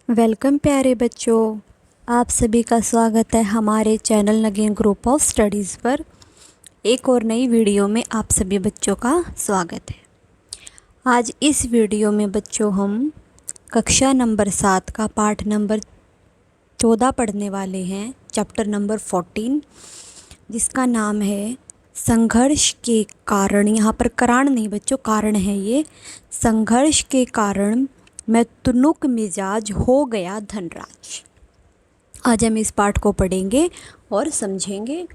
Welcome प्यारे बच्चों, आप सभी का स्वागत है हमारे चैनल नगीन ग्रुप ऑफ स्टडीज़ पर। एक और नई वीडियो में आप सभी बच्चों का स्वागत है। आज इस वीडियो में बच्चों हम कक्षा नंबर 7 का पाठ नंबर 14 पढ़ने वाले हैं, चैप्टर नंबर 14, जिसका नाम है संघर्ष के कारण। यहाँ पर कारण नहीं बच्चों, कारण है ये। संघर्ष के कारण मैं तुनुक मिजाज हो गया धनराज। आज हम इस पाठ को पढ़ेंगे और समझेंगे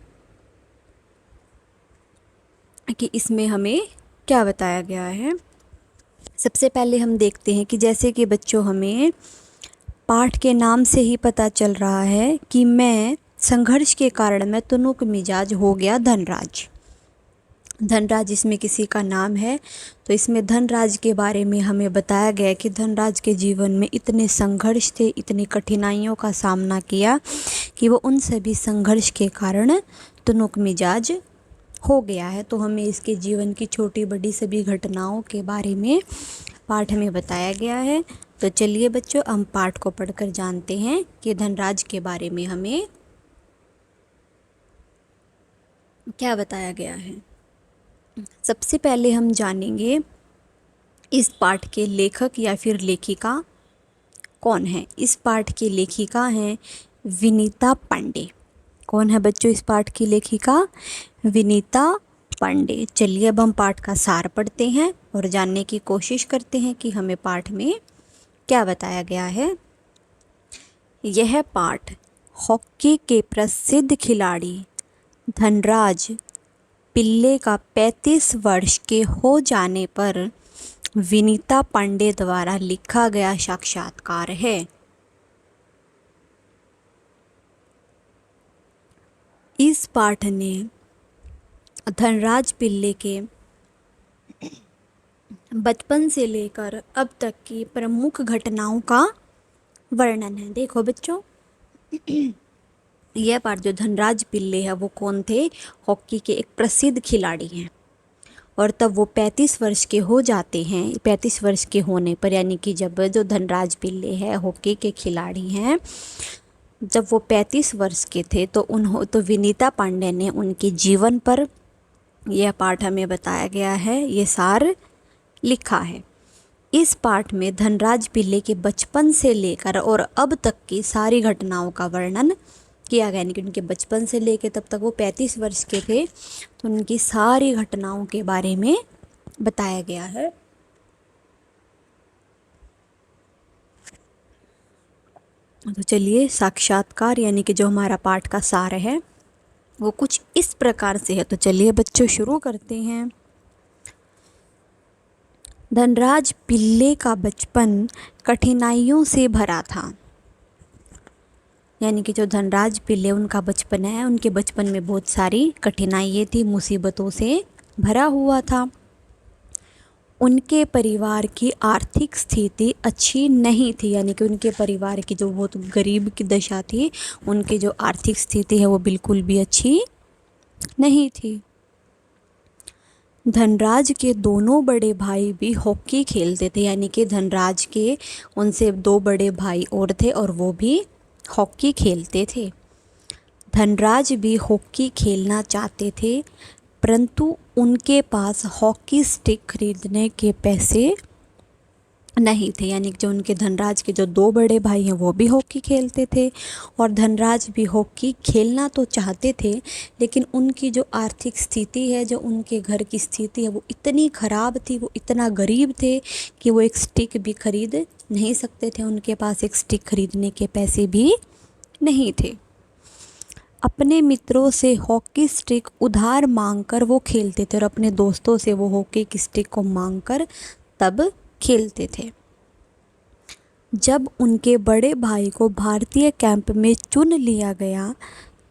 कि इसमें हमें क्या बताया गया है। सबसे पहले हम देखते हैं कि जैसे कि बच्चों हमें पाठ के नाम से ही पता चल रहा है कि मैं संघर्ष के कारण मैं तुनुक मिजाज हो गया धनराज। धनराज इसमें किसी का नाम है, तो इसमें धनराज के बारे में हमें बताया गया कि धनराज के जीवन में इतने संघर्ष थे, इतनी कठिनाइयों का सामना किया कि वो उन सभी संघर्ष के कारण तुनुक मिजाज हो गया है। तो हमें इसके जीवन की छोटी बड़ी सभी घटनाओं के बारे में पाठ में बताया गया है। तो चलिए बच्चों, हम पाठ को पढ़कर जानते हैं कि धनराज के बारे में हमें क्या बताया गया है। सबसे पहले हम जानेंगे इस पाठ के लेखक या फिर लेखिका कौन है। इस पाठ की लेखिका हैं विनीता पांडे। कौन है बच्चों इस पाठ की लेखिका? विनीता पांडे। चलिए अब हम पाठ का सार पढ़ते हैं और जानने की कोशिश करते हैं कि हमें पाठ में क्या बताया गया है। यह पाठ हॉकी के प्रसिद्ध खिलाड़ी धनराज पिल्ले का 35 वर्ष के हो जाने पर विनीता पांडे द्वारा लिखा गया साक्षात्कार है। इस पाठ ने धनराज पिल्ले के बचपन से लेकर अब तक की प्रमुख घटनाओं का वर्णन है। देखो बच्चों, यह पाठ जो धनराज पिल्ले है वो कौन थे? हॉकी के एक प्रसिद्ध खिलाड़ी हैं। और तब वो 35 वर्ष के हो जाते हैं। 35 वर्ष के होने पर, यानी कि जब जो धनराज पिल्ले है हॉकी के खिलाड़ी हैं, जब वो 35 वर्ष के थे तो विनीता पांडे ने उनके जीवन पर यह पाठ हमें बताया गया है, ये सार लिखा है। इस पाठ में धनराज पिल्ले के बचपन से लेकर और अब तक की सारी घटनाओं का वर्णन किया गया। यानी कि उनके बचपन से लेकर तब तक वो 35 वर्ष के थे, तो उनकी सारी घटनाओं के बारे में बताया गया है। तो चलिए, साक्षात्कार यानी कि जो हमारा पाठ का सार है वो कुछ इस प्रकार से है। तो चलिए बच्चों शुरू करते हैं। धनराज पिल्ले का बचपन कठिनाइयों से भरा था। यानी कि जो धनराज पिल्ले उनका बचपन है, उनके बचपन में बहुत सारी कठिनाइयाँ थी, मुसीबतों से भरा हुआ था। उनके परिवार की आर्थिक स्थिति अच्छी नहीं थी। यानी कि उनके परिवार की जो बहुत गरीब की दशा थी, उनकी जो आर्थिक स्थिति है वो बिल्कुल भी अच्छी नहीं थी। धनराज के दोनों बड़े भाई भी हॉकी खेलते थे। यानी कि धनराज के उनसे 2 बड़े भाई और थे और वो भी हॉकी खेलते थे। धनराज भी हॉकी खेलना चाहते थे, परंतु उनके पास हॉकी स्टिक खरीदने के पैसे नहीं थे। यानी कि जो उनके धनराज के जो 2 बड़े भाई हैं वो भी हॉकी खेलते थे और धनराज भी हॉकी खेलना तो चाहते थे, लेकिन उनकी जो आर्थिक स्थिति है, जो उनके घर की स्थिति है वो इतनी ख़राब थी, वो इतना गरीब थे कि वो एक स्टिक भी खरीद नहीं सकते थे। उनके पास एक स्टिक खरीदने के पैसे भी नहीं थे। अपने मित्रों से हॉकी स्टिक उधार मांगकर वो खेलते थे और अपने दोस्तों से वो हॉकी की स्टिक को मांगकर तब खेलते थे। जब उनके बड़े भाई को भारतीय कैंप में चुन लिया गया,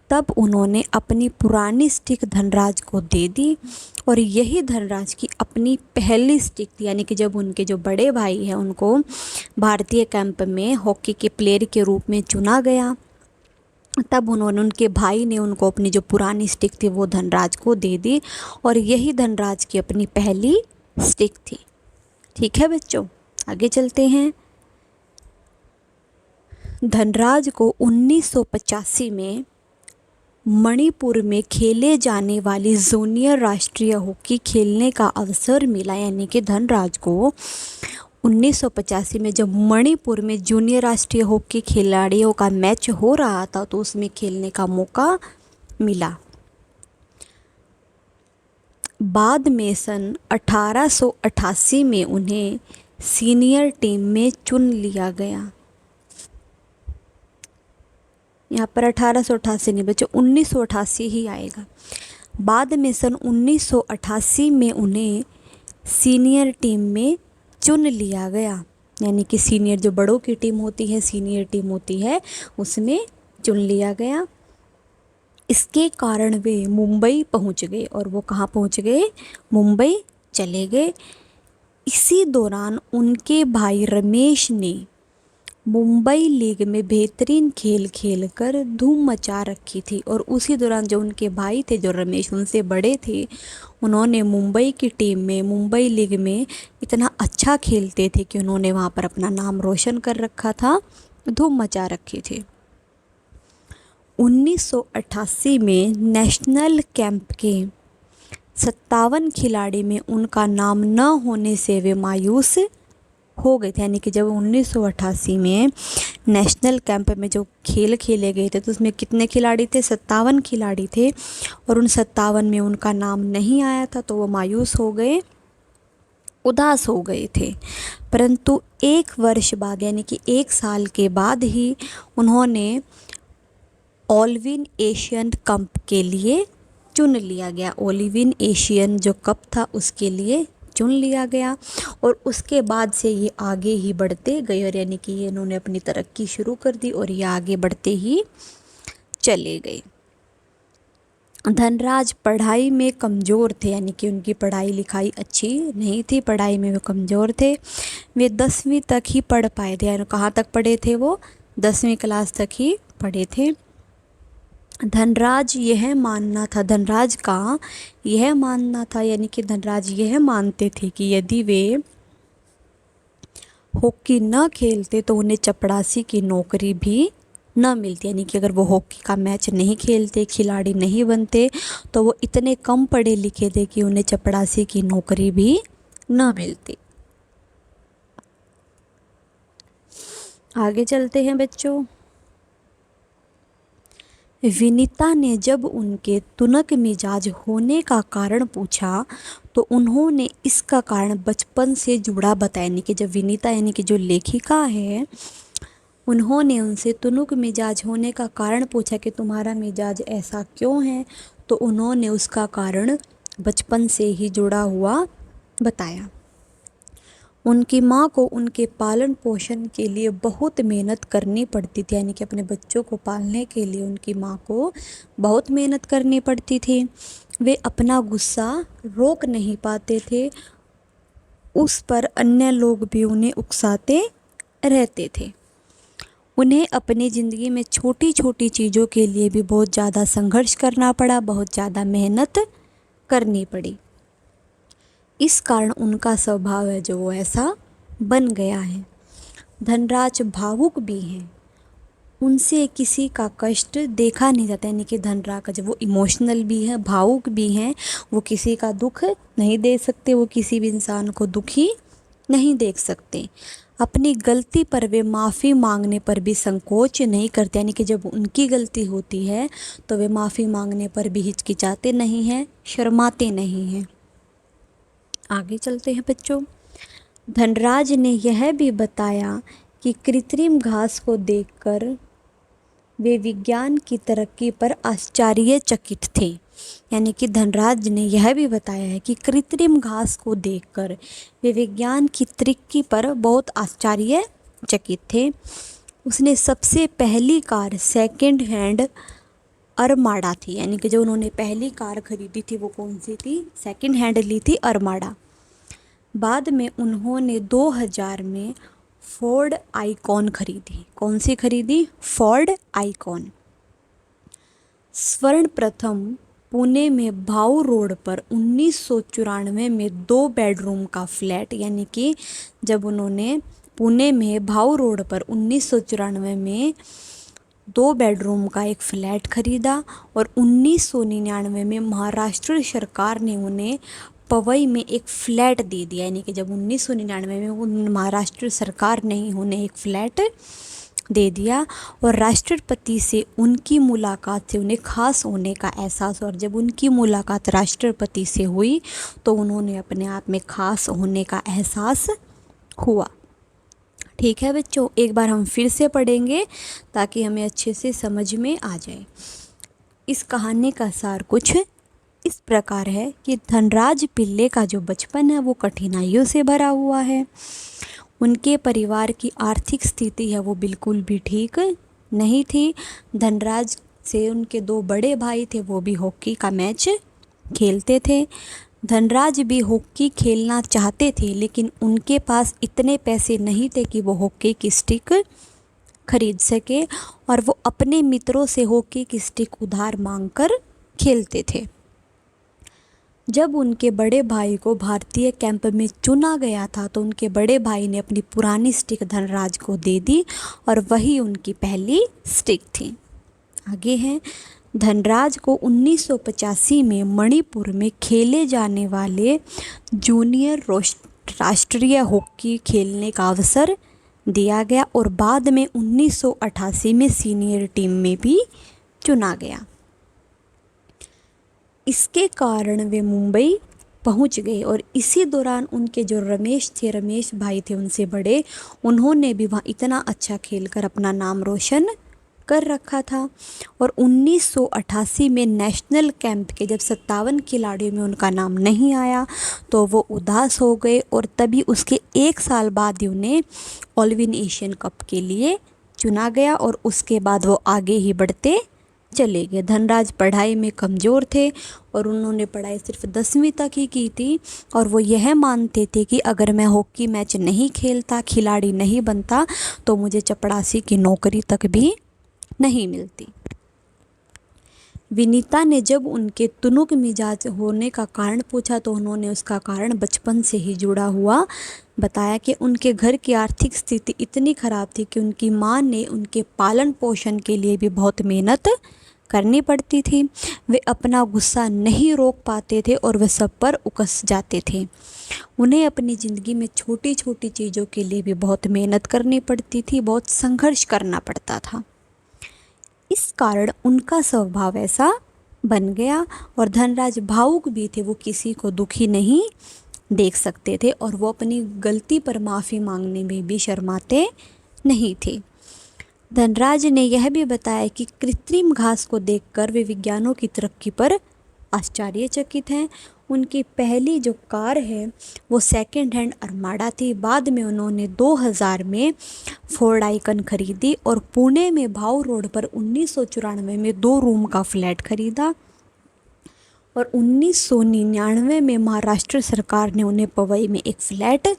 तब उन्होंने अपनी पुरानी स्टिक धनराज को दे दी और यही धनराज की अपनी पहली स्टिक थी। यानी कि जब उनके जो बड़े भाई हैं उनको भारतीय कैंप में हॉकी के प्लेयर के रूप में चुना गया, तब उनके भाई ने उनको अपनी जो पुरानी स्टिक थी वो धनराज को दे दी और यही धनराज की अपनी पहली स्टिक थी। ठीक है बच्चों, आगे चलते हैं। धनराज को 1985 में मणिपुर में खेले जाने वाली जूनियर राष्ट्रीय हॉकी खेलने का अवसर मिला। यानी कि धनराज को 1985 में जब मणिपुर में जूनियर राष्ट्रीय हॉकी खिलाड़ियों का मैच हो रहा था तो उसमें खेलने का मौका मिला। बाद में सन 1888 में उन्हें सीनियर टीम में चुन लिया गया। यहाँ पर 1888 नहीं बच्चों, 1988 ही आएगा। बाद में सन 1988 में उन्हें सीनियर टीम में चुन लिया गया। यानी कि सीनियर जो बड़ों की टीम होती है, सीनियर टीम होती है, उसमें चुन लिया गया। इसके कारण वे मुंबई पहुंच गए। और वो कहाँ पहुंच गए? मुंबई चले गए। इसी दौरान उनके भाई रमेश ने मुंबई लीग में बेहतरीन खेल खेलकर धूम मचा रखी थी। और उसी दौरान जो उनके भाई थे, जो रमेश उनसे बड़े थे, उन्होंने मुंबई की टीम में, मुंबई लीग में इतना अच्छा खेलते थे कि उन्होंने वहाँ पर अपना नाम रोशन कर रखा था, धूम मचा रखी थी। 1988 में नेशनल कैंप के 57 खिलाड़ी में उनका नाम न होने से वे मायूस हो गए थे। यानी कि जब 1988 में नेशनल कैंप में जो खेल खेले गए थे तो उसमें कितने खिलाड़ी थे? 57 खिलाड़ी थे। और उन 57 में उनका नाम नहीं आया था तो वो मायूस हो गए, उदास हो गए थे। परंतु एक वर्ष बाद, यानी कि 1 साल के बाद ही उन्होंने ऑलविन एशियन कप के लिए चुन लिया गया। ऑलविन एशियन जो कप था उसके लिए चुन लिया गया। और उसके बाद से ये आगे ही बढ़ते गए। और यानी कि ये इन्होंने अपनी तरक्की शुरू कर दी और ये आगे बढ़ते ही चले गए। धनराज पढ़ाई में कमज़ोर थे। यानी कि उनकी पढ़ाई लिखाई अच्छी नहीं थी, पढ़ाई में वो कमज़ोर थे। वे 10वीं तक ही पढ़ पाए थे। यानी कहाँ तक पढ़े थे वो? 10वीं क्लास तक ही पढ़े थे। धनराज का यह मानना था, यानी कि धनराज यह मानते थे कि यदि वे हॉकी न खेलते तो उन्हें चपरासी की नौकरी भी न मिलती। यानी कि अगर वो हॉकी का मैच नहीं खेलते, खिलाड़ी नहीं बनते, तो वो इतने कम पढ़े लिखे थे कि उन्हें चपरासी की नौकरी भी न मिलती। आगे चलते हैं बच्चों। विनीता ने जब उनके तुनक मिजाज होने का कारण पूछा तो उन्होंने इसका कारण बचपन से जुड़ा बताया। यानी कि जब विनीता, यानी कि जो लेखिका है, उन्होंने उनसे तुनक मिजाज होने का कारण पूछा कि तुम्हारा मिजाज ऐसा क्यों है, तो उन्होंने उसका कारण बचपन से ही जुड़ा हुआ बताया। उनकी माँ को उनके पालन पोषण के लिए बहुत मेहनत करनी पड़ती थी। यानी कि अपने बच्चों को पालने के लिए उनकी माँ को बहुत मेहनत करनी पड़ती थी। वे अपना गुस्सा रोक नहीं पाते थे, उस पर अन्य लोग भी उन्हें उकसाते रहते थे। उन्हें अपनी ज़िंदगी में छोटी छोटी चीज़ों के लिए भी बहुत ज़्यादा संघर्ष करना पड़ा, बहुत ज़्यादा मेहनत करनी पड़ी। इस कारण उनका स्वभाव है जो वो ऐसा बन गया है। धनराज भावुक भी हैं, उनसे किसी का कष्ट देखा नहीं जाता। यानी कि धनराज का जब वो इमोशनल भी है, भावुक भी हैं, वो किसी का दुख नहीं देख सकते, वो किसी भी इंसान को दुखी नहीं देख सकते। अपनी गलती पर वे माफ़ी मांगने पर भी संकोच नहीं करते। यानी कि जब उनकी गलती होती है तो वे माफ़ी मांगने पर भी हिचकिचाते नहीं हैं, शर्माते नहीं हैं। आगे चलते हैं बच्चों। धनराज ने यह भी बताया कि कृत्रिम घास को देखकर वे विज्ञान की तरक्की पर आश्चर्यचकित थे। यानी कि धनराज ने यह भी बताया है कि कृत्रिम घास को देखकर वे विज्ञान की तरक्की पर बहुत आश्चर्यचकित थे। उसने सबसे पहली कार सेकंड हैंड अरमाडा थी। यानी कि जो उन्होंने पहली कार खरीदी थी वो कौन सी थी? सेकंड हैंड ली थी, अरमाडा। बाद में उन्होंने 2000 में फोर्ड आइकॉन खरीदी। कौन सी खरीदी? Ford icon. स्वर्ण प्रथम पुणे में भाऊ रोड पर 1994 में 2 बेडरूम का फ्लैट, यानी कि जब उन्होंने पुणे में भाऊ रोड पर 1994 में 2 बेडरूम का एक फ्लैट खरीदा और 1999 में महाराष्ट्र सरकार ने उन्हें पवई में एक फ्लैट दे दिया। यानी कि जब 1999 में महाराष्ट्र सरकार ने उन्हें एक फ्लैट दे दिया और राष्ट्रपति से उनकी मुलाकात से उन्हें खास होने का एहसास, और जब उनकी मुलाकात राष्ट्रपति से हुई तो उन्होंने अपने आप में खास होने का एहसास हुआ। ठीक है बच्चों, एक बार हम फिर से पढ़ेंगे ताकि हमें अच्छे से समझ में आ जाए। इस कहानी का सार कुछ इस प्रकार है कि धनराज पिल्ले का जो बचपन है वो कठिनाइयों से भरा हुआ है। उनके परिवार की आर्थिक स्थिति है वो बिल्कुल भी ठीक नहीं थी। धनराज से उनके 2 बड़े भाई थे, वो भी हॉकी का मैच खेलते थे। धनराज भी हॉकी खेलना चाहते थे, लेकिन उनके पास इतने पैसे नहीं थे कि वो हॉकी की स्टिक खरीद सके, और वो अपने मित्रों से हॉकी की स्टिक उधार मांगकर खेलते थे। जब उनके बड़े भाई को भारतीय कैंप में चुना गया था तो उनके बड़े भाई ने अपनी पुरानी स्टिक धनराज को दे दी और वही उनकी पहली स्टिक थी। आगे हैं, धनराज को 1985 में मणिपुर में खेले जाने वाले जूनियर राष्ट्रीय हॉकी खेलने का अवसर दिया गया और बाद में 1988 में सीनियर टीम में भी चुना गया। इसके कारण वे मुंबई पहुंच गए और इसी दौरान उनके जो रमेश भाई थे उनसे बड़े, उन्होंने भी वहाँ इतना अच्छा खेलकर अपना नाम रोशन कर रखा था। और 1988 में नेशनल कैंप के जब 57 खिलाड़ियों में उनका नाम नहीं आया तो वो उदास हो गए और तभी उसके 1 साल बाद ही उन्हें ऑलविन एशियन कप के लिए चुना गया और उसके बाद वो आगे ही बढ़ते चले गए। धनराज पढ़ाई में कमज़ोर थे और उन्होंने पढ़ाई सिर्फ 10वीं तक ही की थी और वो यह मानते थे कि अगर मैं हॉकी मैच नहीं खेलता, खिलाड़ी नहीं बनता तो मुझे चपरासी की नौकरी तक भी नहीं मिलती। विनीता ने जब उनके तुनुक मिजाज होने का कारण पूछा तो उन्होंने उसका कारण बचपन से ही जुड़ा हुआ बताया कि उनके घर की आर्थिक स्थिति इतनी ख़राब थी कि उनकी मां ने उनके पालन पोषण के लिए भी बहुत मेहनत करनी पड़ती थी। वे अपना गुस्सा नहीं रोक पाते थे और वे सब पर उकस जाते थे। उन्हें अपनी ज़िंदगी में छोटी छोटी चीज़ों के लिए भी बहुत मेहनत करनी पड़ती थी, बहुत संघर्ष करना पड़ता था। इस कारण उनका स्वभाव ऐसा बन गया और धनराज भावुक भी थे, वो किसी को दुखी नहीं देख सकते थे और वो अपनी गलती पर माफ़ी मांगने में भी शर्माते नहीं थे। धनराज ने यह भी बताया कि कृत्रिम घास को देखकर वे विज्ञानों की तरक्की पर आश्चर्यचकित हैं। उनकी पहली जो कार है वो सेकंड हैंड अरमाडा थी। बाद में उन्होंने 2000 में फोर्ड आइकन खरीदी और पुणे में भाऊ रोड पर 1994 में 2 रूम का फ्लैट खरीदा और 1999 में महाराष्ट्र सरकार ने उन्हें पवई में एक फ्लैट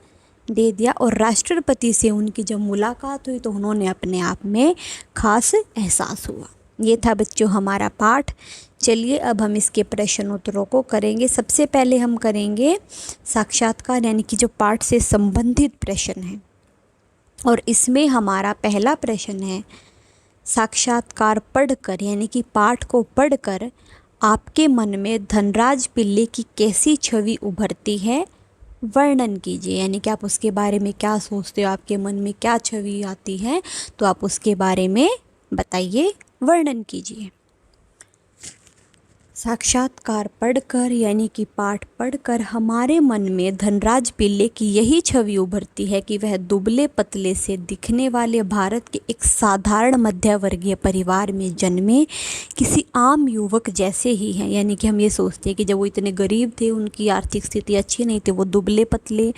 दे दिया और राष्ट्रपति से उनकी जब मुलाकात हुई तो उन्होंने अपने आप में खास एहसास हुआ। ये था बच्चों हमारा पाठ। चलिए अब हम इसके प्रश्न उत्तरों को करेंगे। सबसे पहले हम करेंगे साक्षात्कार, यानी कि जो पाठ से संबंधित प्रश्न हैं, और इसमें हमारा पहला प्रश्न है, साक्षात्कार पढ़कर यानी कि पाठ को पढ़कर आपके मन में धनराज पिल्ले की कैसी छवि उभरती है, वर्णन कीजिए। यानी कि आप उसके बारे में क्या सोचते हो, आपके मन में क्या छवि आती है, तो आप उसके बारे में बताइए, वर्णन कीजिए। साक्षात्कार पढ़कर यानी कि पाठ पढ़कर हमारे मन में धनराज पिल्ले की यही छवि उभरती है कि वह दुबले पतले से दिखने वाले भारत के एक साधारण मध्यवर्गीय परिवार में जन्मे किसी आम युवक जैसे ही हैं। यानी कि हम ये सोचते हैं कि जब वो इतने गरीब थे, उनकी आर्थिक स्थिति अच्छी नहीं थी, वो दुबले पतले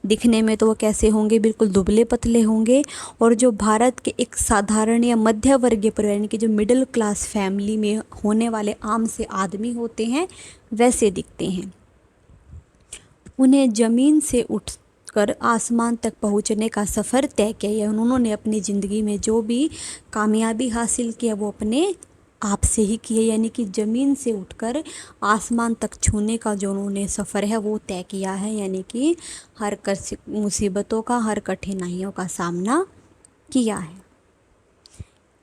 दिखने में तो वो कैसे होंगे, बिल्कुल दुबले पतले होंगे। और जो भारत के एक साधारण या मध्यवर्गीय परिवार यानी कि जो मिडिल क्लास फैमिली में होने वाले आम से आदमी होते हैं वैसे दिखते हैं। उन्हें ज़मीन से उठकर आसमान तक पहुंचने का सफ़र तय किया है। उन्होंने अपनी ज़िंदगी में जो भी कामयाबी हासिल किया वो अपने आपसे ही की है, यानी कि ज़मीन से उठकर आसमान तक छूने का जो उन्होंने सफ़र है वो तय किया है, यानी कि हर मुसीबतों का, हर कठिनाइयों का सामना किया है।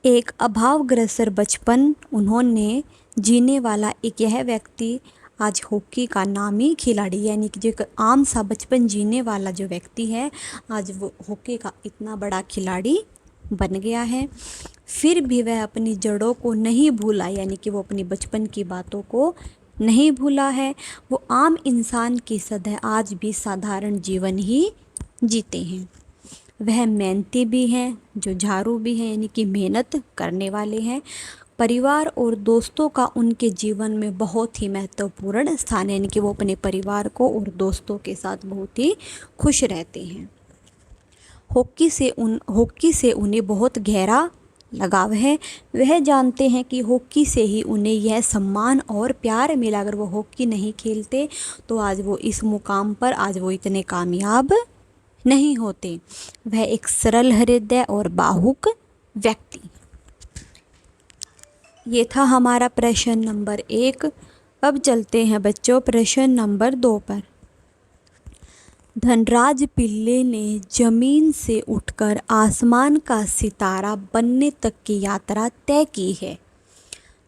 एक अभावग्रस्त बचपन उन्होंने जीने वाला एक यह व्यक्ति आज हॉकी का नामी खिलाड़ी, यानी कि जो एक आम सा बचपन जीने वाला जो व्यक्ति है आज वो हॉकी का इतना बड़ा खिलाड़ी बन गया है। फिर भी वह अपनी जड़ों को नहीं भूला, यानी कि वो अपनी बचपन की बातों को नहीं भूला है। वो आम इंसान की तरह आज भी साधारण जीवन ही जीते हैं। वह मेहनती भी हैं, जो झाड़ू भी हैं, यानी कि मेहनत करने वाले हैं। परिवार और दोस्तों का उनके जीवन में बहुत ही महत्वपूर्ण स्थान है, यानी कि वो अपने परिवार को और दोस्तों के साथ बहुत ही खुश रहते हैं। हॉकी से उन्हें बहुत गहरा लगाव है। वह जानते हैं कि हॉकी से ही उन्हें यह सम्मान और प्यार मिला। अगर वो हॉकी नहीं खेलते तो आज वो इस मुकाम पर, आज वो इतने कामयाब नहीं होते। वह एक सरल हृदय और भावुक व्यक्ति। ये था हमारा प्रश्न नंबर 1। अब चलते हैं बच्चों प्रश्न नंबर 2 पर। धनराज पिल्ले ने जमीन से उठकर आसमान का सितारा बनने तक की यात्रा तय की है।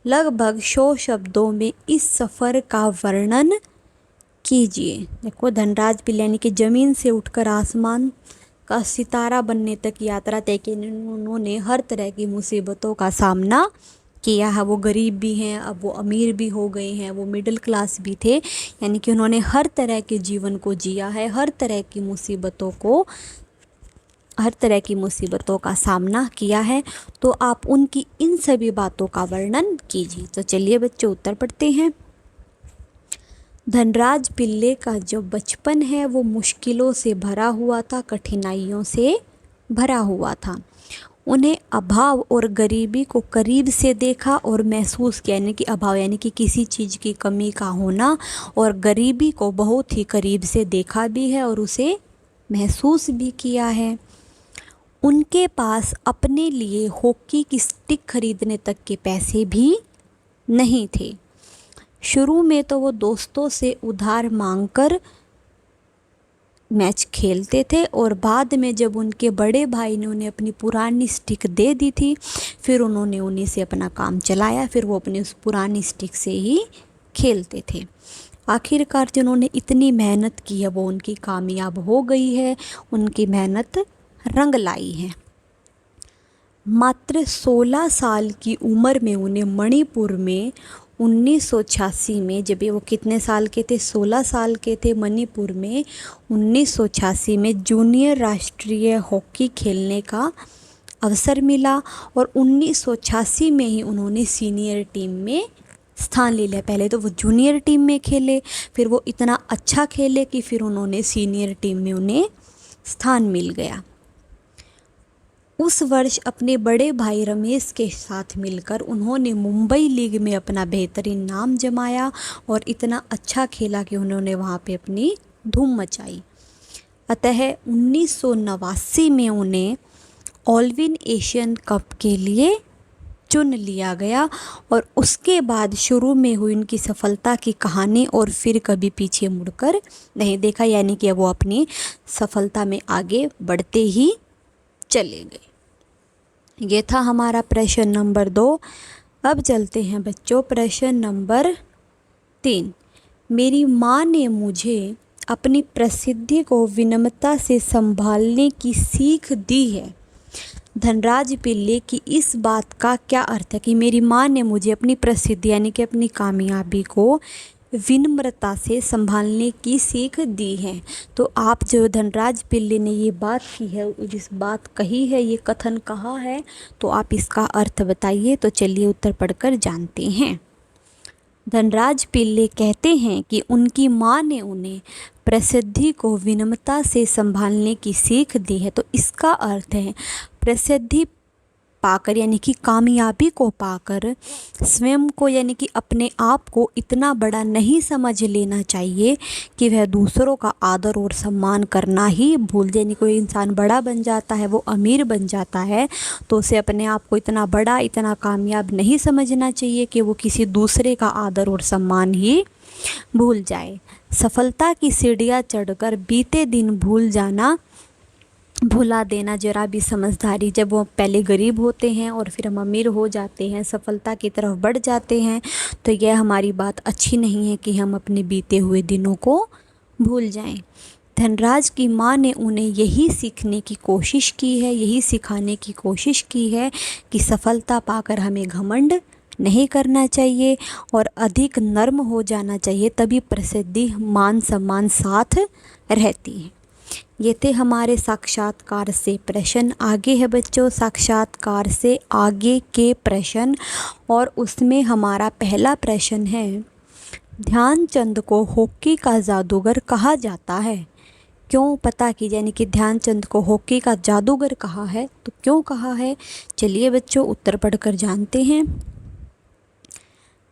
लगभग 100 शब्दों में इस सफ़र का वर्णन कीजिए। देखो, धनराज पिल्ले यानी कि ज़मीन से उठकर आसमान का सितारा बनने तक यात्रा तय की। उन्होंने हर तरह की मुसीबतों का सामना किया है। वो गरीब भी हैं, अब वो अमीर भी हो गए हैं, वो मिडिल क्लास भी थे, यानी कि उन्होंने हर तरह के जीवन को जिया है, हर तरह की मुसीबतों का सामना किया है। तो आप उनकी इन सभी बातों का वर्णन कीजिए। तो चलिए बच्चों उत्तर पढ़ते हैं। धनराज पिल्ले का जो बचपन है वो मुश्किलों से भरा हुआ था, कठिनाइयों से भरा हुआ था। उन्हें अभाव और गरीबी को करीब से देखा और महसूस किया, यानी कि अभाव यानी कि किसी चीज़ की कमी का होना, और गरीबी को बहुत ही करीब से देखा भी है और उसे महसूस भी किया है। उनके पास अपने लिए हॉकी की स्टिक खरीदने तक के पैसे भी नहीं थे। शुरू में तो वो दोस्तों से उधार मांगकर मैच खेलते थे, और बाद में जब उनके बड़े भाई ने उन्हें अपनी पुरानी स्टिक दे दी थी, फिर उन्होंने उन्हीं से अपना काम चलाया। फिर वो अपनी उस पुरानी स्टिक से ही खेलते थे। आखिरकार जिन्होंने इतनी मेहनत की है वो उनकी कामयाब हो गई है, उनकी मेहनत रंग लाई है। मात्र 16 साल की उम्र में उन्हें मणिपुर में 1986 में, जब वो कितने साल के थे, 16 साल के थे, मणिपुर में 1986 में जूनियर राष्ट्रीय हॉकी खेलने का अवसर मिला, और 1986 में ही उन्होंने सीनियर टीम में स्थान ले लिया। पहले तो वो जूनियर टीम में खेले, फिर वो इतना अच्छा खेले कि फिर उन्होंने सीनियर टीम में उन्हें स्थान मिल गया। उस वर्ष अपने बड़े भाई रमेश के साथ मिलकर उन्होंने मुंबई लीग में अपना बेहतरीन नाम जमाया और इतना अच्छा खेला कि उन्होंने वहाँ पे अपनी धूम मचाई। अतः 1989 में उन्हें ऑलविन एशियन कप के लिए चुन लिया गया, और उसके बाद शुरू में हुई उनकी सफलता की कहानी और फिर कभी पीछे मुड़कर नहीं देखा, यानी कि वो अपनी सफलता में आगे बढ़ते ही चले गए। ये था हमारा प्रश्न नंबर 2। अब चलते हैं बच्चों प्रश्न नंबर 3। मेरी माँ ने मुझे अपनी प्रसिद्धि को विनम्रता से संभालने की सीख दी है। धनराज पिल्ले की इस बात का क्या अर्थ है कि मेरी माँ ने मुझे अपनी प्रसिद्धि यानी कि अपनी कामयाबी को विनम्रता से संभालने की सीख दी है। तो आप जो धनराज पिल्ले ने ये बात की है, जिस बात कही है, ये कथन कहा है, तो आप इसका अर्थ बताइए। तो चलिए उत्तर पढ़कर जानते हैं। धनराज पिल्ले कहते हैं कि उनकी माँ ने उन्हें प्रसिद्धि को विनम्रता से संभालने की सीख दी है। तो इसका अर्थ है प्रसिद्धि पाकर यानी कि कामयाबी को पाकर स्वयं को यानी कि अपने आप को इतना बड़ा नहीं समझ लेना चाहिए कि वह दूसरों का आदर और सम्मान करना ही भूल जाए। यानी कोई इंसान बड़ा बन जाता है, वो अमीर बन जाता है, तो उसे अपने आप को इतना बड़ा, इतना कामयाब नहीं समझना चाहिए कि वो किसी दूसरे का आदर और सम्मान ही भूल जाए। सफलता की सीढ़ियाँ चढ़कर बीते दिन भुला देना जरा भी समझदारी। जब वो पहले गरीब होते हैं और फिर हम अमीर हो जाते हैं, सफलता की तरफ बढ़ जाते हैं, तो यह हमारी बात अच्छी नहीं है कि हम अपने बीते हुए दिनों को भूल जाएं। धनराज की माँ ने उन्हें यही सीखने की कोशिश की है, यही सिखाने की कोशिश की है कि सफलता पाकर हमें घमंड नहीं करना चाहिए और अधिक नर्म हो जाना चाहिए, तभी प्रसिद्धि, मान सम्मान साथ रहती है। ये थे हमारे साक्षात्कार से प्रश्न। आगे है बच्चों साक्षात्कार से आगे के प्रश्न, और उसमें हमारा पहला प्रश्न है, ध्यानचंद को हॉकी का जादूगर कहा जाता है। क्यों, पता कीजिए। यानी कि ध्यानचंद को हॉकी का जादूगर कहा है, तो क्यों कहा है? चलिए बच्चों उत्तर पढ़कर जानते हैं।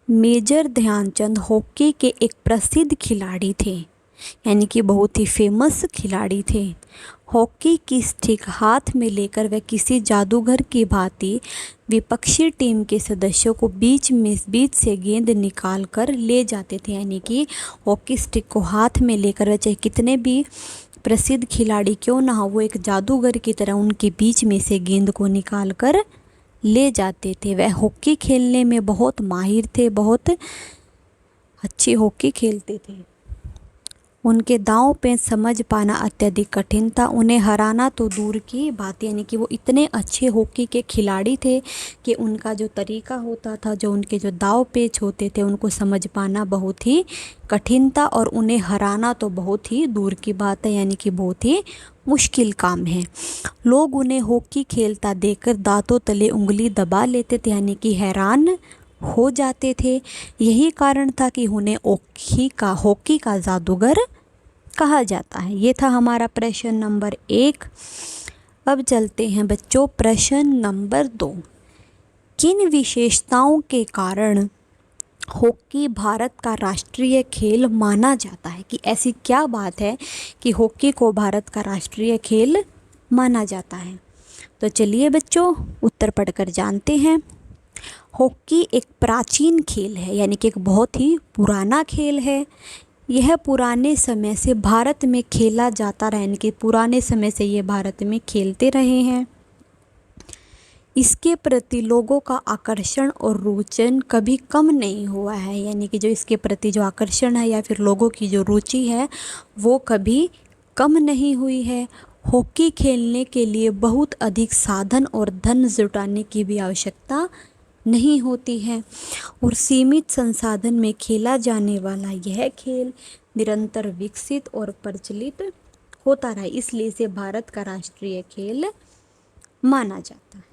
मेजर ध्यानचंद हॉकी के एक प्रसिद्ध खिलाड़ी थे, यानी कि बहुत ही फेमस खिलाड़ी थे। हॉकी की स्टिक हाथ में लेकर वह किसी जादूगर की भांति विपक्षी टीम के सदस्यों को बीच से गेंद निकाल कर ले जाते थे। यानी कि हॉकी स्टिक को हाथ में लेकर वह चाहे कितने भी प्रसिद्ध खिलाड़ी क्यों ना हो, वो एक जादूगर की तरह उनके बीच में से गेंद को निकाल कर ले जाते थे। वह हॉकी खेलने में बहुत माहिर थे, बहुत अच्छी हॉकी खेलते थे। उनके दांव पे समझ पाना अत्यधिक कठिन था। उन्हें हराना तो दूर की बात, यानी कि वो इतने अच्छे हॉकी के खिलाड़ी थे कि उनका जो तरीका होता था, जो उनके जो दांव पेच होते थे, उनको समझ पाना बहुत ही कठिन था, और उन्हें हराना तो बहुत ही दूर की बात है, यानी कि बहुत ही मुश्किल काम है। लोग उन्हें हॉकी खेलता देखकर दांतों तले उंगली दबा लेते थे, यानी कि हैरान हो जाते थे। यही कारण था कि उन्हें हॉकी का जादूगर कहा जाता है। ये था हमारा प्रश्न नंबर 1। अब चलते हैं बच्चों प्रश्न नंबर 2। किन विशेषताओं के कारण हॉकी भारत का राष्ट्रीय खेल माना जाता है? कि ऐसी क्या बात है कि हॉकी को भारत का राष्ट्रीय खेल माना जाता है? तो चलिए बच्चों उत्तर पढ़कर जानते हैं। हॉकी एक प्राचीन खेल है, यानी कि एक बहुत ही पुराना खेल है। यह पुराने समय से भारत में खेला जाता रहा, यानी कि पुराने समय से ये भारत में खेलते रहे हैं। इसके प्रति लोगों का आकर्षण और रुचि कभी कम नहीं हुआ है, यानी कि जो इसके प्रति जो आकर्षण है या फिर लोगों की जो रुचि है वो कभी कम नहीं हुई है। हॉकी खेलने के लिए बहुत अधिक साधन और धन जुटाने की भी आवश्यकता नहीं होती है, और सीमित संसाधन में खेला जाने वाला यह खेल निरंतर विकसित और प्रचलित होता रहा, इसलिए इसे भारत का राष्ट्रीय खेल माना जाता है।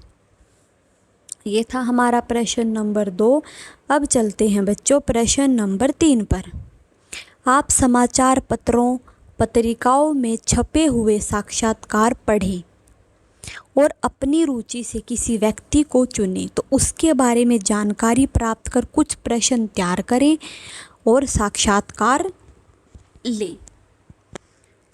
ये था हमारा प्रश्न नंबर 2। अब चलते हैं बच्चों प्रश्न नंबर 3 पर। आप समाचार पत्रों, पत्रिकाओं में छपे हुए साक्षात्कार पढ़ें और अपनी रुचि से किसी व्यक्ति को चुनें, तो उसके बारे में जानकारी प्राप्त कर कुछ प्रश्न तैयार करें और साक्षात्कार लें।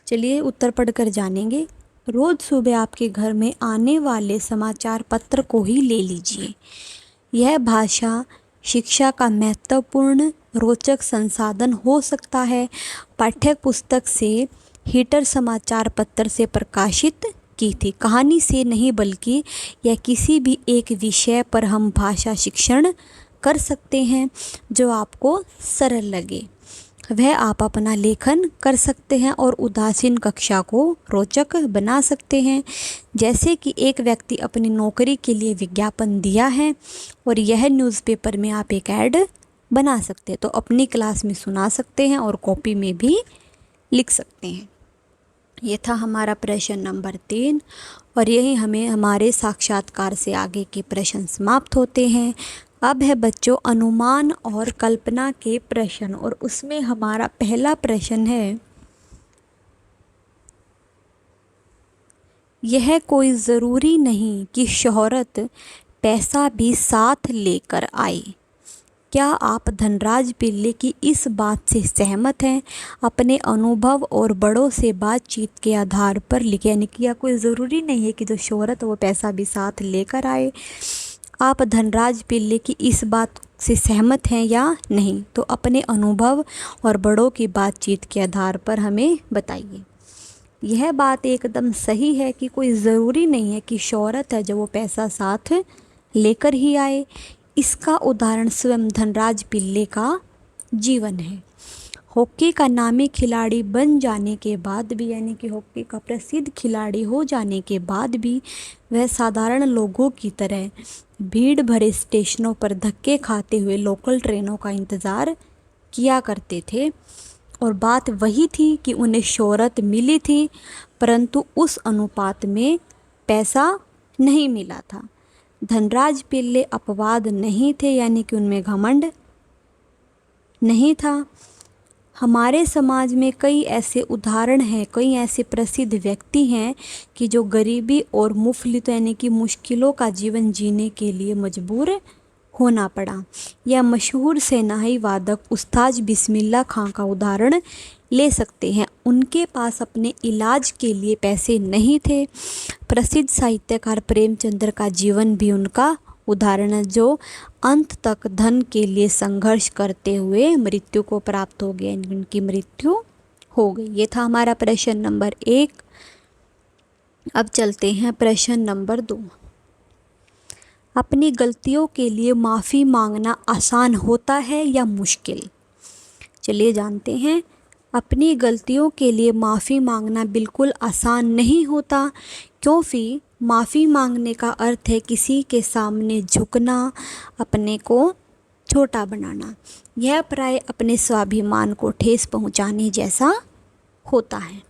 चलिए उत्तर पढ़कर जानेंगे। रोज़ सुबह आपके घर में आने वाले समाचार पत्र को ही ले लीजिए। यह भाषा शिक्षा का महत्वपूर्ण रोचक संसाधन हो सकता है। पाठ्य पुस्तक से हीटर समाचार पत्र से प्रकाशित की थी, कहानी से नहीं, बल्कि यह किसी भी एक विषय पर हम भाषा शिक्षण कर सकते हैं जो आपको सरल लगे। वह आप अपना लेखन कर सकते हैं और उदासीन कक्षा को रोचक बना सकते हैं। जैसे कि एक व्यक्ति अपनी नौकरी के लिए विज्ञापन दिया है और यह न्यूज़पेपर में आप एक ऐड बना सकते हैं, तो अपनी क्लास में सुना सकते हैं और कॉपी में भी लिख सकते हैं। ये था हमारा प्रश्न नंबर 3, और यही हमें हमारे साक्षात्कार से आगे के प्रश्न समाप्त होते हैं। अब है बच्चों अनुमान और कल्पना के प्रश्न, और उसमें हमारा पहला प्रश्न है, यह कोई ज़रूरी नहीं कि शोहरत पैसा भी साथ लेकर आए। क्या आप धनराज पिल्ले की इस बात से सहमत हैं? अपने अनुभव और बड़ों से बातचीत के आधार पर लिखें। यानी कि यह कोई ज़रूरी नहीं है कि जो शोहरत वो पैसा भी साथ लेकर आए। आप धनराज पिल्ले की इस बात से सहमत हैं या नहीं? तो अपने अनुभव और बड़ों की बातचीत के आधार पर हमें बताइए। यह बात एकदम सही है कि कोई ज़रूरी नहीं है कि शोहरत है जो वो पैसा साथ लेकर ही आए। इसका उदाहरण स्वयं धनराज पिल्ले का जीवन है। हॉकी का नामी खिलाड़ी बन जाने के बाद भी, यानी कि हॉकी का प्रसिद्ध खिलाड़ी हो जाने के बाद भी वह साधारण लोगों की तरह भीड़ भरे स्टेशनों पर धक्के खाते हुए लोकल ट्रेनों का इंतज़ार किया करते थे। और बात वही थी कि उन्हें शोहरत मिली थी, परंतु उस अनुपात में पैसा नहीं मिला था। धनराज पिल्ले अपवाद नहीं थे, यानी कि उनमें घमंड नहीं था। हमारे समाज में कई ऐसे उदाहरण हैं, कई ऐसे प्रसिद्ध व्यक्ति हैं कि जो गरीबी और मुफ्लित यानी कि मुश्किलों का जीवन जीने के लिए मजबूर होना पड़ा। यह मशहूर सेनाई वादक उस्ताद बिस्मिल्लाह खां का उदाहरण ले सकते हैं। उनके पास अपने इलाज के लिए पैसे नहीं थे। प्रसिद्ध साहित्यकार प्रेमचंद्र का जीवन भी उनका उदाहरण है, जो अंत तक धन के लिए संघर्ष करते हुए मृत्यु को प्राप्त हो गए। उनकी मृत्यु हो गई। ये था हमारा प्रश्न नंबर 1। अब चलते हैं प्रश्न नंबर 2। अपनी गलतियों के लिए माफ़ी मांगना आसान होता है या मुश्किल? चलिए जानते हैं। अपनी गलतियों के लिए माफ़ी मांगना बिल्कुल आसान नहीं होता, क्योंकि माफ़ी मांगने का अर्थ है किसी के सामने झुकना, अपने को छोटा बनाना। यह प्राय अपने स्वाभिमान को ठेस पहुंचाने जैसा होता है।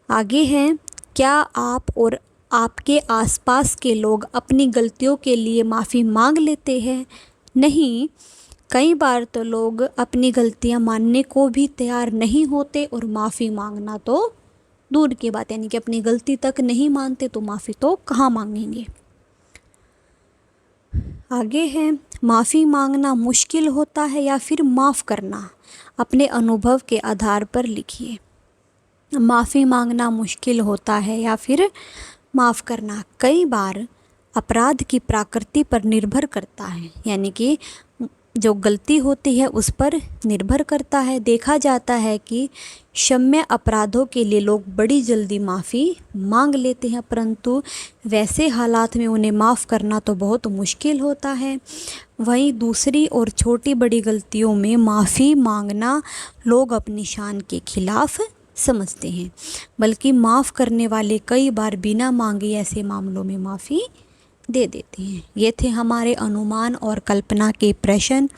आगे है, क्या आप और आपके आसपास के लोग अपनी गलतियों के लिए माफ़ी मांग लेते हैं? नहीं, कई बार तो लोग अपनी गलतियां मानने को भी तैयार नहीं होते और माफ़ी मांगना तो दूर की बात, यानी कि अपनी गलती तक नहीं मानते तो माफ़ी तो कहाँ मांगेंगे। आगे है, माफ़ी मांगना मुश्किल होता है या फिर माफ़ करना? अपने अनुभव के आधार पर लिखिए। माफ़ी मांगना मुश्किल होता है या फिर माफ़ करना? कई बार अपराध की प्रकृति पर निर्भर करता है, यानी कि जो गलती होती है उस पर निर्भर करता है। देखा जाता है कि क्षम्य अपराधों के लिए लोग बड़ी जल्दी माफ़ी मांग लेते हैं, परंतु वैसे हालात में उन्हें माफ़ करना तो बहुत मुश्किल होता है। वहीं दूसरी और छोटी बड़ी गलतियों में माफ़ी मांगना लोग अपनी शान के खिलाफ समझते हैं, बल्कि माफ़ करने वाले कई बार बिना मांगे ऐसे मामलों में माफ़ी दे देते हैं। ये थे हमारे अनुमान और कल्पना के प्रश्न।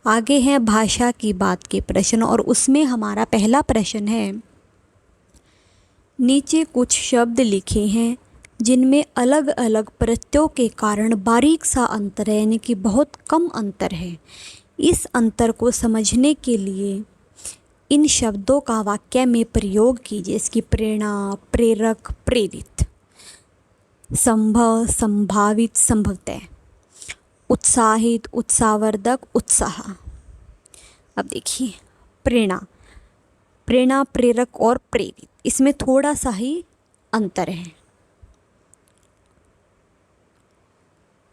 आगे हैं भाषा की बात के प्रश्न, और उसमें हमारा पहला प्रश्न है, नीचे कुछ शब्द लिखे हैं जिनमें अलग अलग प्रत्ययों के कारण बारीक सा अंतर है, यानी कि बहुत कम अंतर है। इस अंतर को समझने के लिए इन शब्दों का वाक्य में प्रयोग कीजिए। इसकी प्रेरणा, प्रेरक, प्रेरित, संभव, संभावित, संभवतः, उत्साहित, उत्साहवर्धक, उत्साह। अब देखिए, प्रेरणा, प्रेरणा, प्रेरक और प्रेरित, इसमें थोड़ा सा ही अंतर है।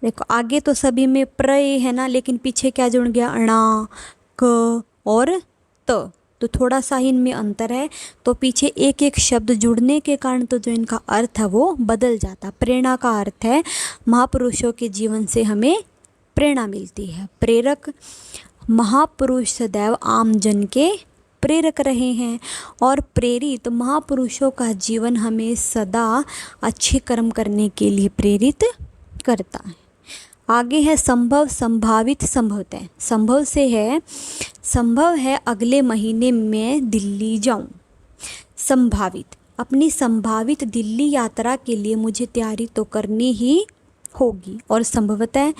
देखो आगे तो सभी में प्रय है ना, लेकिन पीछे क्या जुड़ गया, अणा, क और त, तो थोड़ा सा ही इनमें अंतर है। तो पीछे एक एक शब्द जुड़ने के कारण तो जो इनका अर्थ है वो बदल जाता। प्रेरणा का अर्थ है महापुरुषों के जीवन से हमें प्रेरणा मिलती है। प्रेरक, महापुरुष सदैव आम जन के प्रेरक रहे हैं। और प्रेरित, महापुरुषों का जीवन हमें सदा अच्छे कर्म करने के लिए प्रेरित करता है। आगे है संभव, संभावित, संभवतः। संभव से है, संभव है अगले महीने में दिल्ली जाऊं। संभावित, अपनी संभावित दिल्ली यात्रा के लिए मुझे तैयारी तो करनी ही होगी। और संभवतः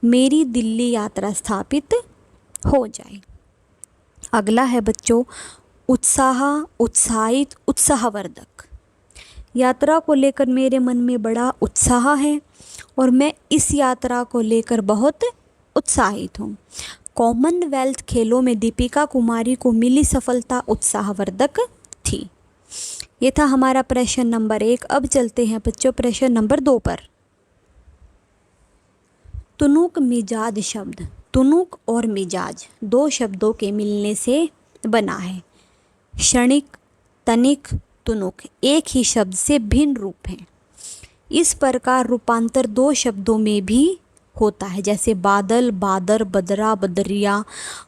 मेरी दिल्ली यात्रा स्थापित हो जाए। अगला है बच्चों उत्साह, उत्साहित, उत्साहवर्धक। यात्रा को लेकर मेरे मन में बड़ा उत्साह है और मैं इस यात्रा को लेकर बहुत उत्साहित हूँ। कॉमनवेल्थ खेलों में दीपिका कुमारी को मिली सफलता उत्साहवर्धक थी। ये था हमारा प्रश्न नंबर 1। अब चलते हैं बच्चों प्रश्न नंबर 2 पर। तुनुक मिजाज शब्द, तुनुक और मिजाज 2 शब्दों के मिलने से बना है। क्षणिक, तनिक, तुनुक एक ही शब्द से भिन्न रूप हैं। इस प्रकार रूपांतर 2 शब्दों में भी होता है, जैसे बादल, बादर, बदरा, बदरिया,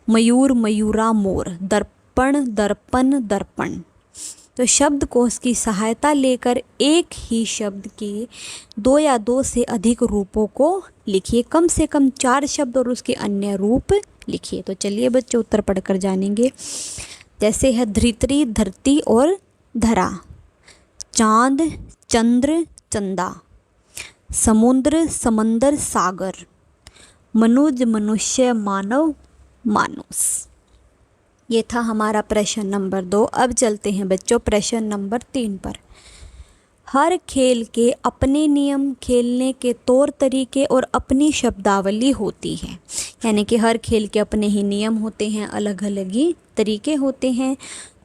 मयूर, मयूरा, मोर, दर्पण, दर्पण, दर्पण। तो शब्दकोश की सहायता लेकर एक ही शब्द के 2 या 2 से अधिक रूपों को लिखिए। कम से कम 4 शब्द और उसके अन्य रूप लिखिए। तो चलिए बच्चों उत्तर पढ़कर जानेंगे। जैसे है धरित्री, धरती और धरा, चांद, चंद्र, चंदा, समुद्र, समंदर, सागर, मनुज, मनुष्य, मानव, मानुस। ये था हमारा प्रश्न नंबर 2। अब चलते हैं बच्चों प्रश्न नंबर 3 पर। हर खेल के अपने नियम, खेलने के तौर तरीके और अपनी शब्दावली होती है। यानी कि हर खेल के अपने ही नियम होते हैं, अलग अलग ही तरीके होते हैं।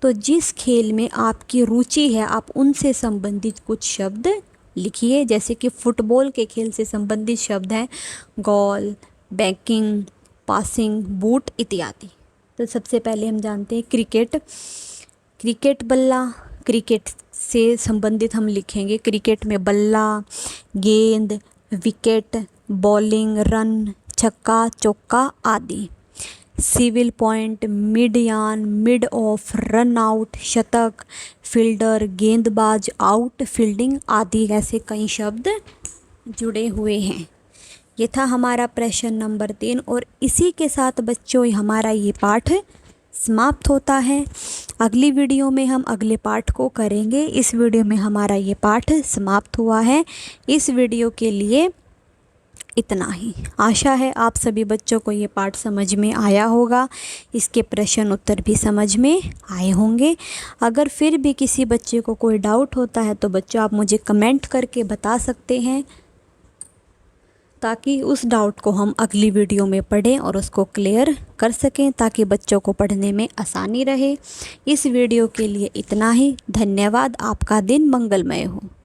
तो जिस खेल में आपकी रुचि है आप उनसे संबंधित कुछ शब्द लिखिए। जैसे कि फुटबॉल के खेल से संबंधित शब्द हैं गोल, बैकिंग, पासिंग, बूट इत्यादि। तो सबसे पहले हम जानते हैं क्रिकेट। क्रिकेट बल्ला, क्रिकेट से संबंधित हम लिखेंगे क्रिकेट में बल्ला, गेंद, विकेट, बॉलिंग, रन, छक्का, चौका आदि। सिविल पॉइंट, मिड यान, मिड ऑफ, रन आउट, शतक, फील्डर, गेंदबाज, आउट, फील्डिंग आदि ऐसे कई शब्द जुड़े हुए हैं। ये था हमारा प्रश्न नंबर 3 और इसी के साथ बच्चों हमारा ये पाठ समाप्त होता है। अगली वीडियो में हम अगले पाठ को करेंगे। इस वीडियो में हमारा ये पाठ समाप्त हुआ है। इस वीडियो के लिए इतना ही। आशा है आप सभी बच्चों को ये पाठ समझ में आया होगा, इसके प्रश्न उत्तर भी समझ में आए होंगे। अगर फिर भी किसी बच्चे को कोई डाउट होता है तो बच्चों आप मुझे कमेंट करके बता सकते हैं, ताकि उस डाउट को हम अगली वीडियो में पढ़ें और उसको क्लियर कर सकें, ताकि बच्चों को पढ़ने में आसानी रहे। इस वीडियो के लिए इतना ही। धन्यवाद। आपका दिन मंगलमय हो।